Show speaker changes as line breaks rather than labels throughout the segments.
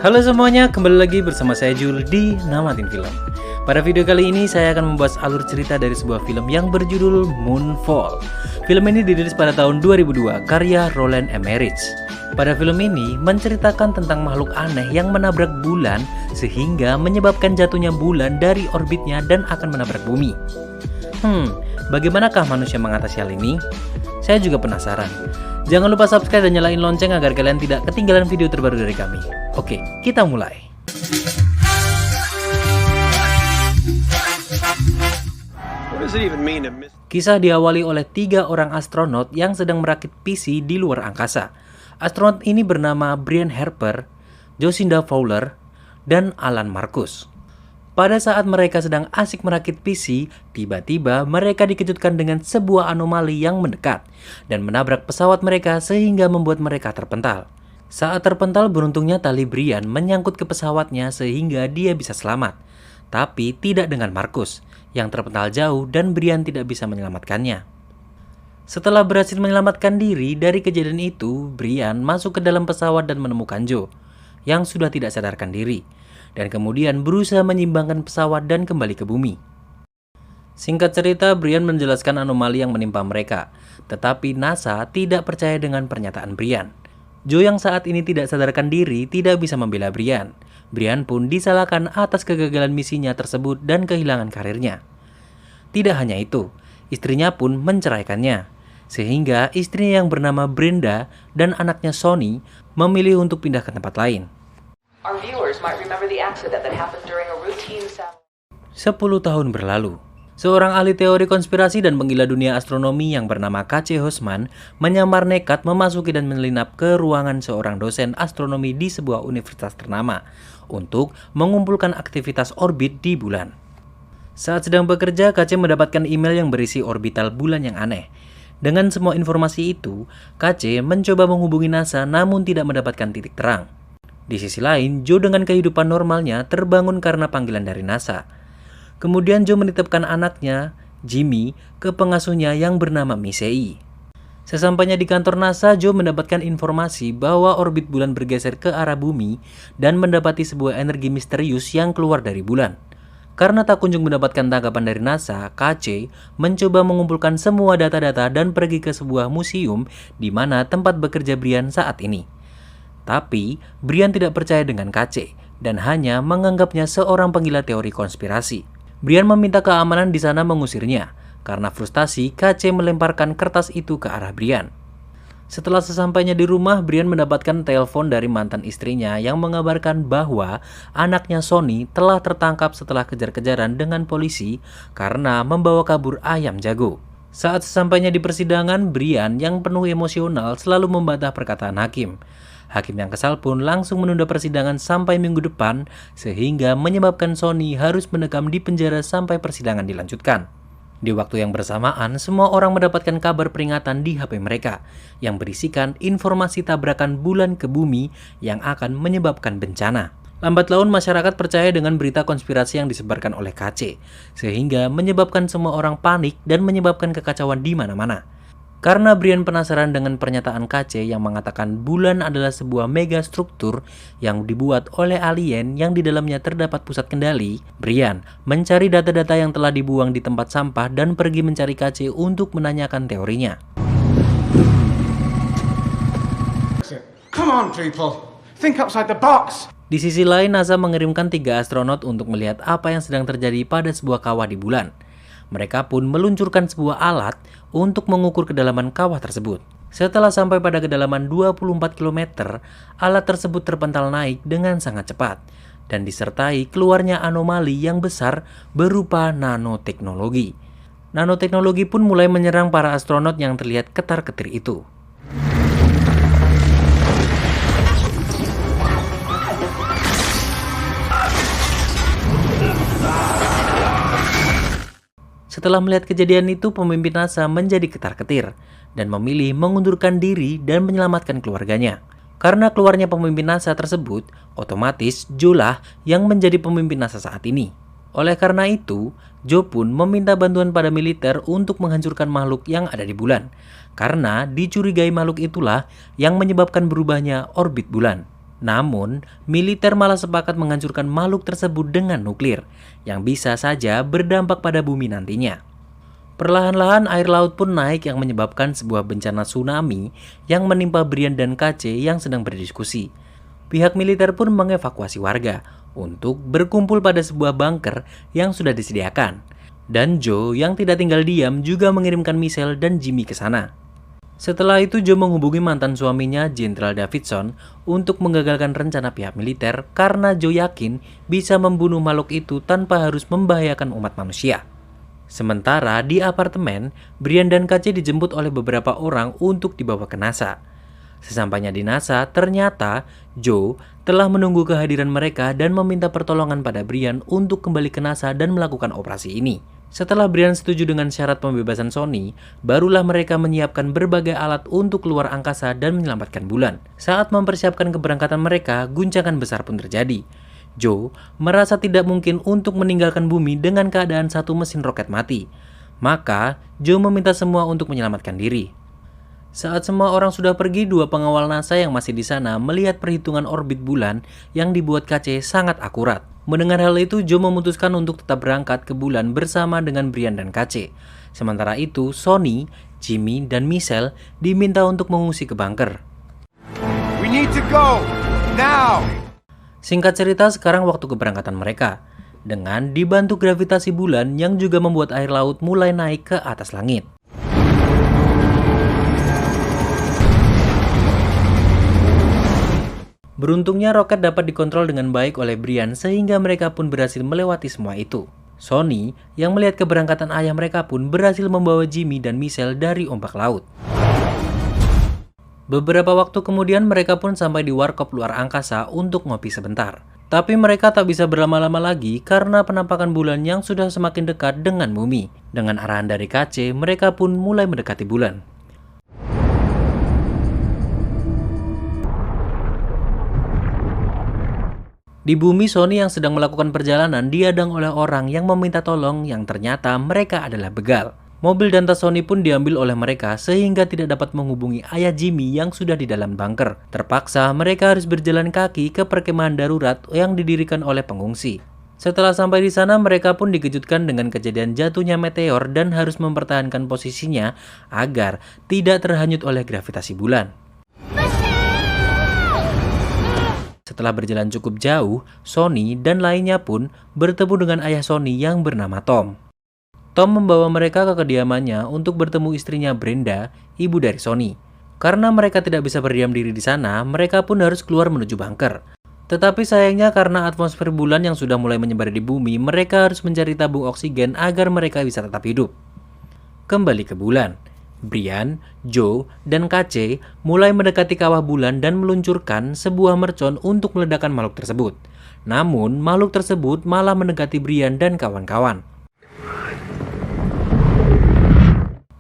Halo semuanya, kembali lagi bersama saya Jul di Namatin Film. Pada video kali ini saya akan membahas alur cerita dari sebuah film yang berjudul Moonfall. Film ini dirilis pada tahun 2002, karya Roland Emmerich. Pada film ini menceritakan tentang makhluk aneh yang menabrak bulan sehingga menyebabkan jatuhnya bulan dari orbitnya dan akan menabrak bumi. Bagaimanakah manusia mengatasi hal ini? Saya juga penasaran. Jangan lupa subscribe dan nyalain lonceng agar kalian tidak ketinggalan video terbaru dari kami. Oke, kita mulai. Kisah diawali oleh 3 orang astronot yang sedang merakit PC di luar angkasa. Astronot ini bernama Brian Harper, Jacinda Fowler, dan Alan Marcus. Pada saat mereka sedang asik merakit PC, tiba-tiba mereka dikejutkan dengan sebuah anomali yang mendekat dan menabrak pesawat mereka sehingga membuat mereka terpental. Saat terpental, beruntungnya tali Brian menyangkut ke pesawatnya sehingga dia bisa selamat. Tapi tidak dengan Marcus, yang terpental jauh dan Brian tidak bisa menyelamatkannya. Setelah berhasil menyelamatkan diri dari kejadian itu, Brian masuk ke dalam pesawat dan menemukan Joe, yang sudah tidak sadarkan diri. Dan kemudian berusaha menyimbangkan pesawat dan kembali ke bumi. Singkat cerita, Brian menjelaskan anomali yang menimpa mereka, tetapi NASA tidak percaya dengan pernyataan Brian. Joe yang saat ini tidak sadarkan diri tidak bisa membela Brian. Brian pun disalahkan atas kegagalan misinya tersebut dan kehilangan karirnya. Tidak hanya itu, istrinya pun menceraikannya, sehingga istrinya yang bernama Brenda dan anaknya Sonny memilih untuk pindah ke tempat lain. 10 tahun berlalu. Seorang ahli teori konspirasi dan penggila dunia astronomi yang bernama K.C. Hosman menyamar nekat memasuki dan menyelinap ke ruangan seorang dosen astronomi di sebuah universitas ternama untuk mengumpulkan aktivitas orbit di bulan. Saat sedang bekerja, K.C. mendapatkan email yang berisi orbital bulan yang aneh. Dengan semua informasi itu, K.C. mencoba menghubungi NASA namun tidak mendapatkan titik terang. Di sisi lain, Joe dengan kehidupan normalnya terbangun karena panggilan dari NASA. Kemudian Joe menitipkan anaknya, Jimmy, ke pengasuhnya yang bernama Misei. Sesampainya di kantor NASA, Joe mendapatkan informasi bahwa orbit bulan bergeser ke arah bumi dan mendapati sebuah energi misterius yang keluar dari bulan. Karena tak kunjung mendapatkan tanggapan dari NASA, K.C. mencoba mengumpulkan semua data-data dan pergi ke sebuah museum di mana tempat bekerja Brian saat ini. Tapi, Brian tidak percaya dengan K.C. dan hanya menganggapnya seorang penggila teori konspirasi. Brian meminta keamanan di sana mengusirnya. Karena frustasi, K.C. melemparkan kertas itu ke arah Brian. Setelah sesampainya di rumah, Brian mendapatkan telepon dari mantan istrinya yang mengabarkan bahwa anaknya Sonny telah tertangkap setelah kejar-kejaran dengan polisi karena membawa kabur ayam jago. Saat sesampainya di persidangan, Brian yang penuh emosional selalu membantah perkataan hakim. Hakim yang kesal pun langsung menunda persidangan sampai minggu depan sehingga menyebabkan Sonny harus mendekam di penjara sampai persidangan dilanjutkan. Di waktu yang bersamaan, semua orang mendapatkan kabar peringatan di HP mereka yang berisikan informasi tabrakan bulan ke bumi yang akan menyebabkan bencana. Lambat laun masyarakat percaya dengan berita konspirasi yang disebarkan oleh K.C. sehingga menyebabkan semua orang panik dan menyebabkan kekacauan di mana-mana. Karena Brian penasaran dengan pernyataan K.C. yang mengatakan bulan adalah sebuah megastruktur yang dibuat oleh alien yang di dalamnya terdapat pusat kendali, Brian mencari data-data yang telah dibuang di tempat sampah dan pergi mencari K.C. untuk menanyakan teorinya.
Come on, people. Think outside the box.
Di sisi lain, NASA mengirimkan 3 astronot untuk melihat apa yang sedang terjadi pada sebuah kawah di bulan. Mereka pun meluncurkan sebuah alat untuk mengukur kedalaman kawah tersebut. Setelah sampai pada kedalaman 24 km, alat tersebut terpental naik dengan sangat cepat dan disertai keluarnya anomali yang besar berupa nanoteknologi. Nanoteknologi pun mulai menyerang para astronot yang terlihat ketar-ketir itu. Setelah melihat kejadian itu, pemimpin NASA menjadi ketar-ketir dan memilih mengundurkan diri dan menyelamatkan keluarganya. Karena keluarnya pemimpin NASA tersebut, otomatis Joe lah yang menjadi pemimpin NASA saat ini. Oleh karena itu, Joe pun meminta bantuan pada militer untuk menghancurkan makhluk yang ada di bulan. Karena dicurigai makhluk itulah yang menyebabkan berubahnya orbit bulan. Namun, militer malah sepakat menghancurkan makhluk tersebut dengan nuklir, yang bisa saja berdampak pada bumi nantinya. Perlahan-lahan air laut pun naik yang menyebabkan sebuah bencana tsunami yang menimpa Brian dan KC yang sedang berdiskusi. Pihak militer pun mengevakuasi warga untuk berkumpul pada sebuah bunker yang sudah disediakan. Dan Joe yang tidak tinggal diam juga mengirimkan Michelle dan Jimmy ke sana. Setelah itu Joe menghubungi mantan suaminya Jenderal Davidson untuk menggagalkan rencana pihak militer karena Joe yakin bisa membunuh makhluk itu tanpa harus membahayakan umat manusia. Sementara di apartemen, Brian dan KC dijemput oleh beberapa orang untuk dibawa ke NASA. Sesampainya di NASA, ternyata Joe telah menunggu kehadiran mereka dan meminta pertolongan pada Brian untuk kembali ke NASA dan melakukan operasi ini. Setelah Brian setuju dengan syarat pembebasan Sony, barulah mereka menyiapkan berbagai alat untuk keluar angkasa dan menyelamatkan bulan. Saat mempersiapkan keberangkatan mereka, guncangan besar pun terjadi. Joe merasa tidak mungkin untuk meninggalkan bumi dengan keadaan satu mesin roket mati. Maka, Joe meminta semua untuk menyelamatkan diri. Saat semua orang sudah pergi, dua pengawal NASA yang masih di sana melihat perhitungan orbit bulan yang dibuat KC sangat akurat. Mendengar hal itu, Joe memutuskan untuk tetap berangkat ke bulan bersama dengan Brian dan KC. Sementara itu, Sony, Jimmy, dan Michelle diminta untuk mengungsi ke bunker.
We need to go now.
Singkat cerita, sekarang waktu keberangkatan mereka. Dengan dibantu gravitasi bulan yang juga membuat air laut mulai naik ke atas langit. Beruntungnya roket dapat dikontrol dengan baik oleh Brian sehingga mereka pun berhasil melewati semua itu. Sony yang melihat keberangkatan ayah mereka pun berhasil membawa Jimmy dan Michelle dari ombak laut. Beberapa waktu kemudian mereka pun sampai di warkop luar angkasa untuk ngopi sebentar. Tapi mereka tak bisa berlama-lama lagi karena penampakan bulan yang sudah semakin dekat dengan bumi. Dengan arahan dari KC, mereka pun mulai mendekati bulan. Di bumi, Sony yang sedang melakukan perjalanan dihadang oleh orang yang meminta tolong yang ternyata mereka adalah begal. Mobil dan tas Sony pun diambil oleh mereka sehingga tidak dapat menghubungi ayah Jimmy yang sudah di dalam bunker. Terpaksa mereka harus berjalan kaki ke perkemahan darurat yang didirikan oleh pengungsi. Setelah sampai di sana, mereka pun dikejutkan dengan kejadian jatuhnya meteor dan harus mempertahankan posisinya agar tidak terhanyut oleh gravitasi bulan. Setelah berjalan cukup jauh, Sony dan lainnya pun bertemu dengan ayah Sony yang bernama Tom. Tom membawa mereka ke kediamannya untuk bertemu istrinya Brenda, ibu dari Sony. Karena mereka tidak bisa berdiam diri di sana, mereka pun harus keluar menuju bunker. Tetapi sayangnya karena atmosfer bulan yang sudah mulai menyebar di bumi, mereka harus mencari tabung oksigen agar mereka bisa tetap hidup. Kembali ke bulan, Brian, Joe, dan KC mulai mendekati kawah bulan dan meluncurkan sebuah mercon untuk meledakkan makhluk tersebut. Namun, makhluk tersebut malah mendekati Brian dan kawan-kawan.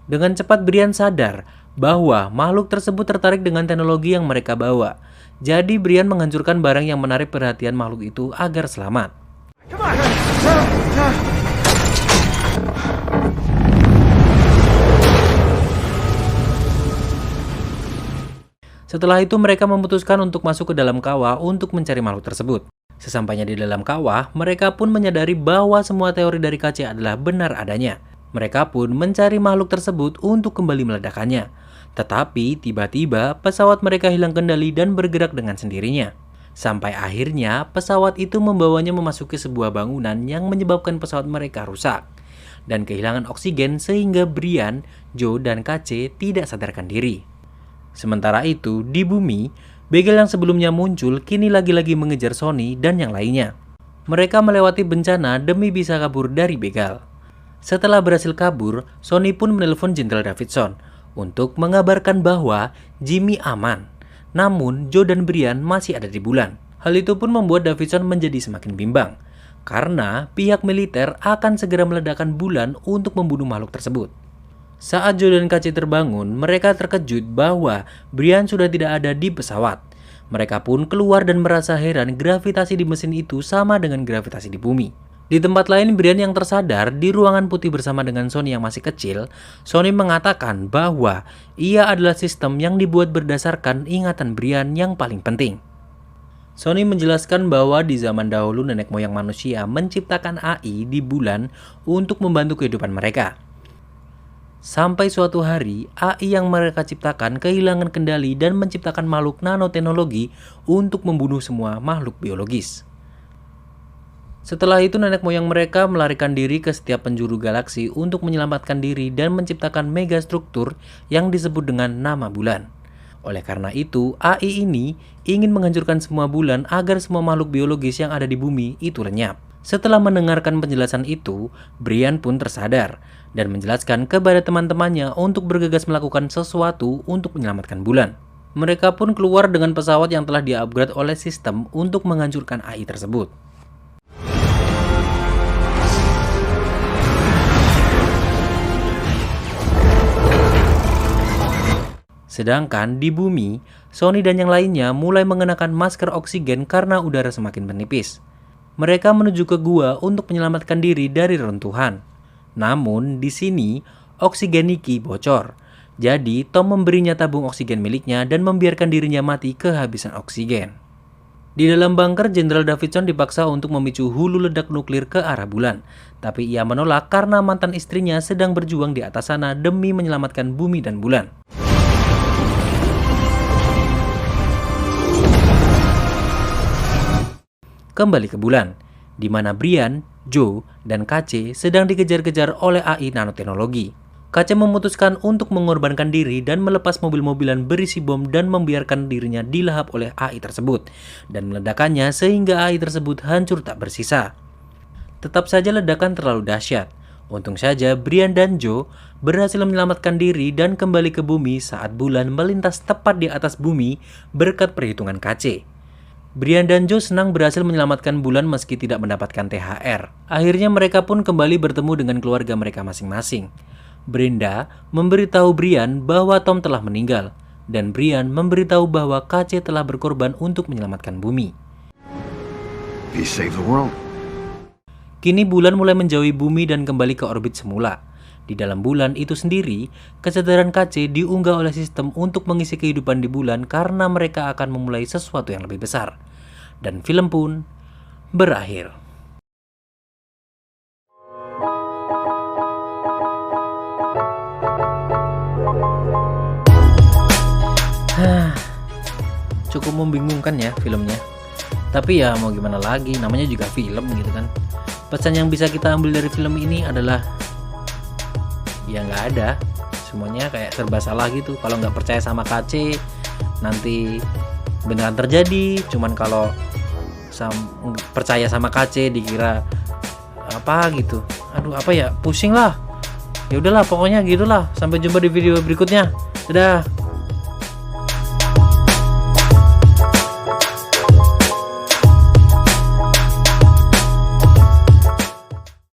Dengan cepat Brian sadar bahwa makhluk tersebut tertarik dengan teknologi yang mereka bawa. Jadi Brian menghancurkan barang yang menarik perhatian makhluk itu agar selamat. Setelah itu mereka memutuskan untuk masuk ke dalam kawah untuk mencari makhluk tersebut. Sesampainya di dalam kawah, mereka pun menyadari bahwa semua teori dari KC adalah benar adanya. Mereka pun mencari makhluk tersebut untuk kembali meledakkannya. Tetapi tiba-tiba pesawat mereka hilang kendali dan bergerak dengan sendirinya. Sampai akhirnya pesawat itu membawanya memasuki sebuah bangunan yang menyebabkan pesawat mereka rusak. Dan kehilangan oksigen sehingga Brian, Joe, dan KC tidak sadarkan diri. Sementara itu, di bumi, begal yang sebelumnya muncul kini lagi-lagi mengejar Sony dan yang lainnya. Mereka melewati bencana demi bisa kabur dari begal. Setelah berhasil kabur, Sony pun menelpon Jenderal Davidson untuk mengabarkan bahwa Jimmy aman. Namun, Joe dan Brian masih ada di bulan. Hal itu pun membuat Davidson menjadi semakin bimbang, karena pihak militer akan segera meledakkan bulan untuk membunuh makhluk tersebut. Saat Joe dan KC terbangun, mereka terkejut bahwa Brian sudah tidak ada di pesawat. Mereka pun keluar dan merasa heran gravitasi di mesin itu sama dengan gravitasi di bumi. Di tempat lain, Brian yang tersadar di ruangan putih bersama dengan Sony yang masih kecil. Sony mengatakan bahwa ia adalah sistem yang dibuat berdasarkan ingatan Brian yang paling penting. Sony menjelaskan bahwa di zaman dahulu nenek moyang manusia menciptakan AI di bulan untuk membantu kehidupan mereka. Sampai suatu hari, AI yang mereka ciptakan kehilangan kendali dan menciptakan makhluk nanoteknologi untuk membunuh semua makhluk biologis. Setelah itu nenek moyang mereka melarikan diri ke setiap penjuru galaksi untuk menyelamatkan diri dan menciptakan megastruktur yang disebut dengan nama bulan. Oleh karena itu, AI ini ingin menghancurkan semua bulan agar semua makhluk biologis yang ada di bumi itu lenyap. Setelah mendengarkan penjelasan itu, Brian pun tersadar dan menjelaskan kepada teman-temannya untuk bergegas melakukan sesuatu untuk menyelamatkan bulan. Mereka pun keluar dengan pesawat yang telah di-upgrade oleh sistem untuk menghancurkan AI tersebut. Sedangkan di bumi, Sony dan yang lainnya mulai mengenakan masker oksigen karena udara semakin menipis. Mereka menuju ke gua untuk menyelamatkan diri dari reruntuhan. Namun di sini oksigen Nikki bocor. Jadi Tom memberinya tabung oksigen miliknya dan membiarkan dirinya mati kehabisan oksigen. Di dalam bunker, Jenderal Davidson dipaksa untuk memicu hulu ledak nuklir ke arah bulan. Tapi ia menolak karena mantan istrinya sedang berjuang di atas sana demi menyelamatkan bumi dan bulan. Kembali ke bulan, di mana Brian, Joe, dan KC sedang dikejar-kejar oleh AI nanoteknologi. KC memutuskan untuk mengorbankan diri dan melepas mobil-mobilan berisi bom dan membiarkan dirinya dilahap oleh AI tersebut dan meledakannya sehingga AI tersebut hancur tak bersisa. Tetap saja ledakan terlalu dahsyat. Untung saja Brian dan Joe berhasil menyelamatkan diri dan kembali ke bumi saat bulan melintas tepat di atas bumi berkat perhitungan KC. Brian dan Joe senang berhasil menyelamatkan bulan meski tidak mendapatkan THR. Akhirnya mereka pun kembali bertemu dengan keluarga mereka masing-masing. Brenda memberitahu Brian bahwa Tom telah meninggal, dan Brian memberitahu bahwa KC telah berkorban untuk menyelamatkan bumi.
He saved the world.
Kini bulan mulai menjauhi bumi dan kembali ke orbit semula. Di dalam bulan itu sendiri, kesadaran KC diunggah oleh sistem untuk mengisi kehidupan di bulan karena mereka akan memulai sesuatu yang lebih besar. Dan film pun berakhir. Cukup membingungkan ya filmnya. Tapi ya mau gimana lagi, namanya juga film gitu kan. Pesan yang bisa kita ambil dari film ini adalah ya nggak ada, semuanya kayak serba salah gitu. Kalau nggak percaya sama KC nanti beneran terjadi, cuman kalau percaya sama KC dikira apa gitu. Aduh apa ya, pusing lah. Ya udahlah pokoknya gitulah. Sampai jumpa di video berikutnya. Dadah.